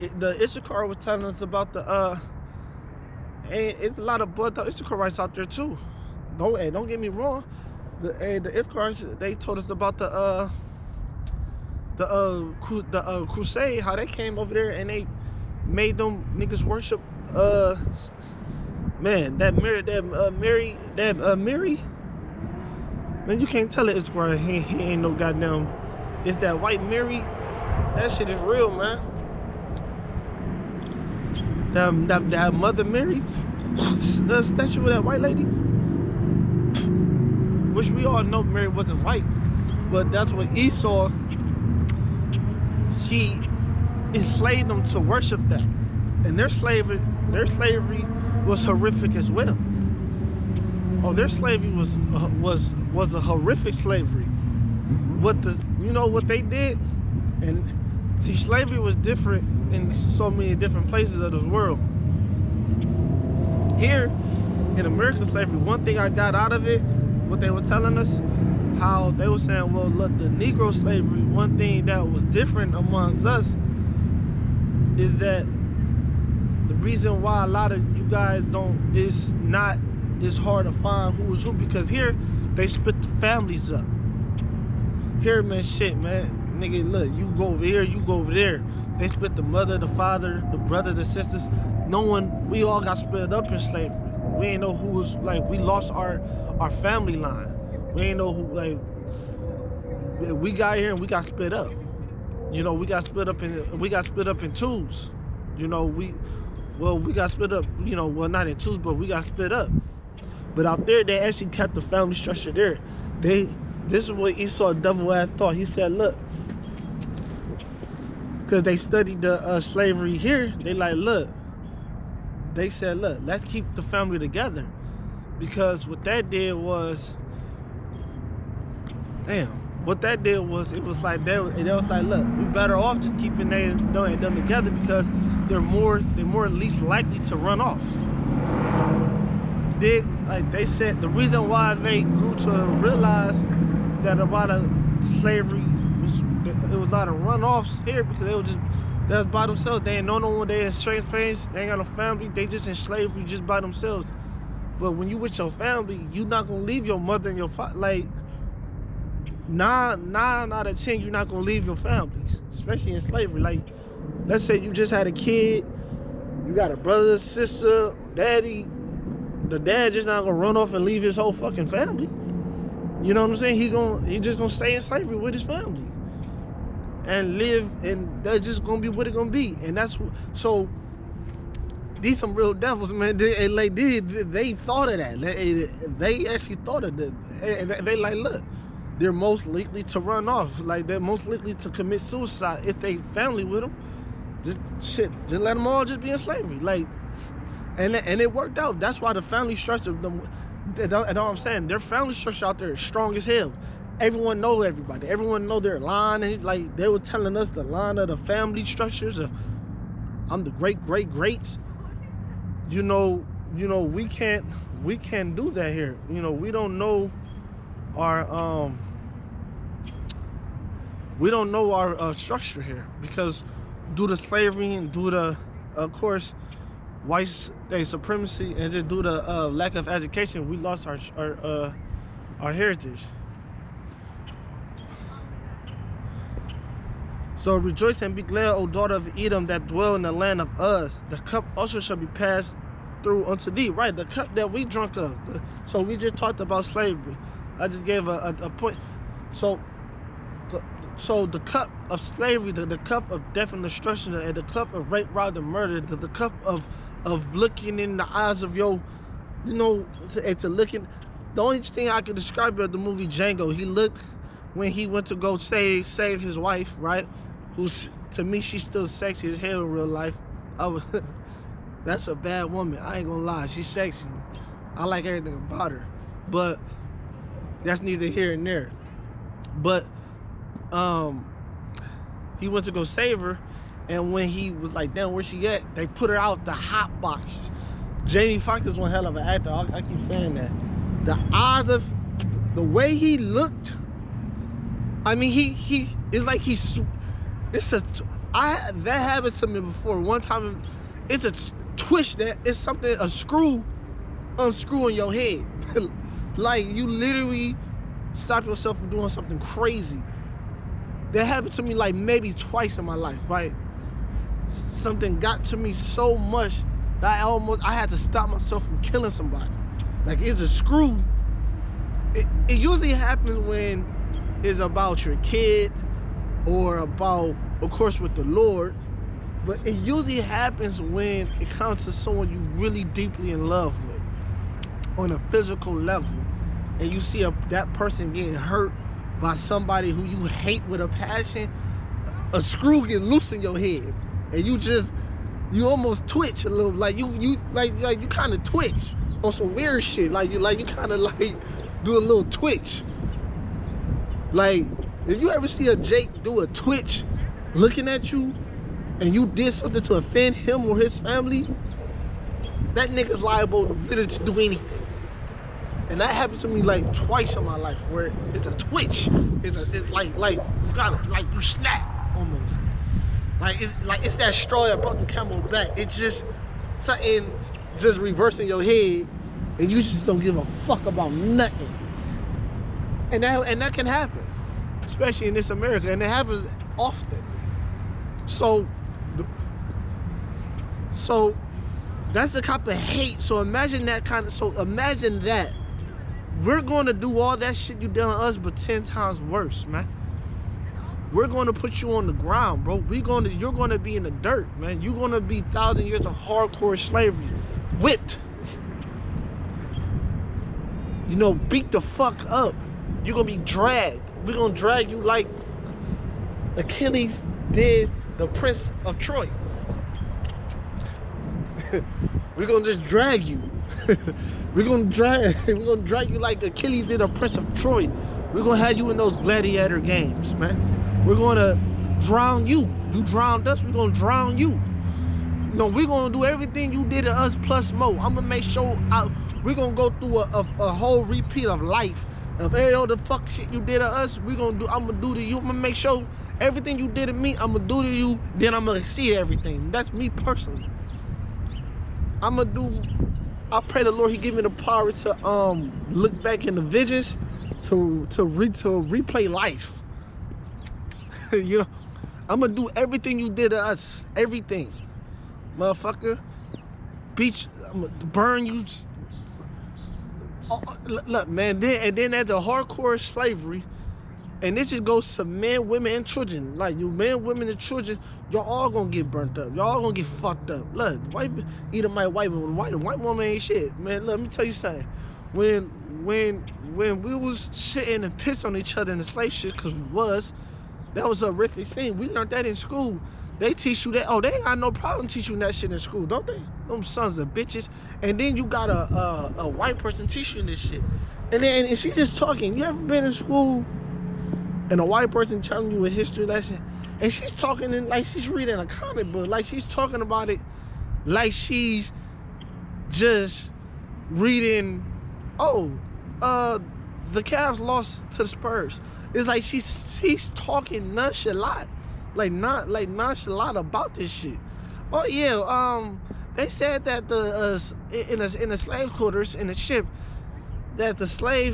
The Issachar was telling us about the and it's a lot of blood Issacharites out there too. Don't get me wrong. The Issacharites, they told us about the crusade, how they came over there and they made them niggas worship man, Mary. Man, you can't tell it Issachar. He ain't no goddamn. It's that white Mary. That shit is real, man. That Mother Mary, the statue of that white lady, which we all know Mary wasn't white, but that's what Esau, he enslaved them to worship that, and their slavery was horrific as well. Oh, their slavery was a horrific slavery. You know what they did, and see, slavery was different in so many different places of this world. Here in American slavery, one thing I got out of it, what they were telling us, how they were saying, well, look, the Negro slavery, one thing that was different amongst us is that the reason why a lot of you guys it's hard to find who was who, because here they split the families up. Here, man, shit, man, nigga, look, you go over here, you go over there. They split the mother, the father, the brothers, the sisters. We all got split up in slavery. We ain't know who was, like, we lost our family line. We ain't know who, like, we got here and we got split up. You know, we got split up in twos. You know, we got split up, you know, well, not in twos, but we got split up. But out there, they actually kept the family structure there. This is what Esau devil ass thought. He said, look, because they studied the slavery here, they like, look, they said, look, let's keep the family together. Because what that did was, it was like, they was like, look, we better off just keeping them together, because they're more least likely to run off. They said the reason why they grew to realize that a lot of slavery was a lot of runoffs here, because they was by themselves. They ain't know no one. They in strange parents. They ain't got no family. They just in slavery, just by themselves. But when you with your family, you not gonna leave your mother and your father. Like 9 out of 10, you're not gonna leave your families, especially in slavery. Like, let's say you just had a kid, you got a brother, sister, daddy. The dad just not gonna run off and leave his whole fucking family. You know what I'm saying? He just gonna stay in slavery with his family and live, and that's just gonna be what it gonna be. And that's so. These some real devils, man. They thought of that. They actually thought of that. And they like, look, they're most likely to run off. Like, they're most likely to commit suicide if they family with them. Just let them all just be in slavery. Like, and it worked out. That's why the family structure, and all I'm saying, their family structure out there is strong as hell. Everyone know everybody. Everyone know their line. And like, they were telling us the line of the family structures of, I'm the greats. You know, we can't do that here. You know, we don't know our structure here, because due to slavery and due to, of course, white supremacy, and just due to lack of education, we lost our heritage. So rejoice and be glad, O daughter of Edom, that dwell in the land of Uz. The cup also shall be passed through unto thee. Right, the cup that we drunk of. So we just talked about slavery. I just gave a point. So the cup of slavery, the cup of death and destruction, and the cup of rape, rob, and murder, the cup of looking in the eyes of your, you know, to looking. The only thing I could describe about the movie Django, he looked when he went to go save his wife, right? Who's, to me, she's still sexy as hell in real life. That's a bad woman. I ain't gonna lie. She's sexy. I like everything about her. But that's neither here nor there. But he went to go save her, and when he was like, damn, where she at? They put her out the hot box. Jamie Foxx is one hell of an actor. I keep saying that. The eyes of the way he looked. I mean, it's like that happened to me before. One time, it's a twitch that it's something, a screw unscrewing your head. Like you literally stop yourself from doing something crazy. That happened to me like maybe twice in my life, right? Something got to me so much that I had to stop myself from killing somebody. Like it's a screw. It usually happens when it's about your kid or about, of course, with the Lord. But it usually happens when it comes to someone you really deeply in love with on a physical level. And you see that person getting hurt by somebody who you hate with a passion. A screw get loose in your head. And you almost twitch a little. Like you kind of twitch on some weird shit. Like you kind of like do a little twitch. Like, if you ever see a Jake do a twitch looking at you and you did something to offend him or his family, that nigga's liable to literally do anything. And that happened to me like twice in my life, where it's a twitch. It's like you gotta, like you snap almost. Like it's that straw that brought the camel back. It's just something just reversing your head, and you just don't give a fuck about nothing. And that can happen, especially in this America, and it happens often. So that's the type of hate. So imagine that imagine that. We're gonna do all that shit you done to us, but 10 times worse, man. We're gonna put you on the ground, bro. You're gonna be in the dirt, man. You're gonna be 1,000 years of hardcore slavery, whipped. You know, beat the fuck up. You're gonna be dragged. We're gonna drag you like Achilles did the Prince of Troy. We're gonna just drag you. We're gonna drag you like Achilles did the Prince of Troy. We're gonna have you in those gladiator games, man. We're gonna drown you. You drowned us, we're gonna drown you. No, we're gonna do everything you did to us plus more. I'm gonna make sure we're gonna go through a whole repeat of life. Of all the fuck shit you did to us, I'm gonna do to you. I'm gonna make sure everything you did to me, I'm gonna do to you, then I'm gonna exceed everything. That's me personally. I pray the Lord He give me the power to look back in the visions to replay life. You know, I'm gonna do everything you did to us, everything, motherfucker. I'm gonna burn you. Look, man, then at the hardcore slavery, and this just goes to men, women, and children. Like you men, women, and children, y'all all gonna get burnt up. Y'all all gonna get fucked up. Look, either my white woman, white woman ain't shit. Man, let me tell you something. When we was sitting and piss on each other in the slave shit, cause that was a horrific scene. We learned that in school. They teach you that. Oh, they ain't got no problem teaching that shit in school, don't they? Them sons of bitches. And then you got a white person teaching this shit. And she's just talking. You ever been in school and a white person telling you a history lesson, and she's talking like she's reading a comic book, like she's talking about it like she's just reading, the Cavs lost to the Spurs. It's like she's talking nonchalant. Like nonchalant about this shit. Oh yeah, they said that in the slave quarters in the ship, that the slave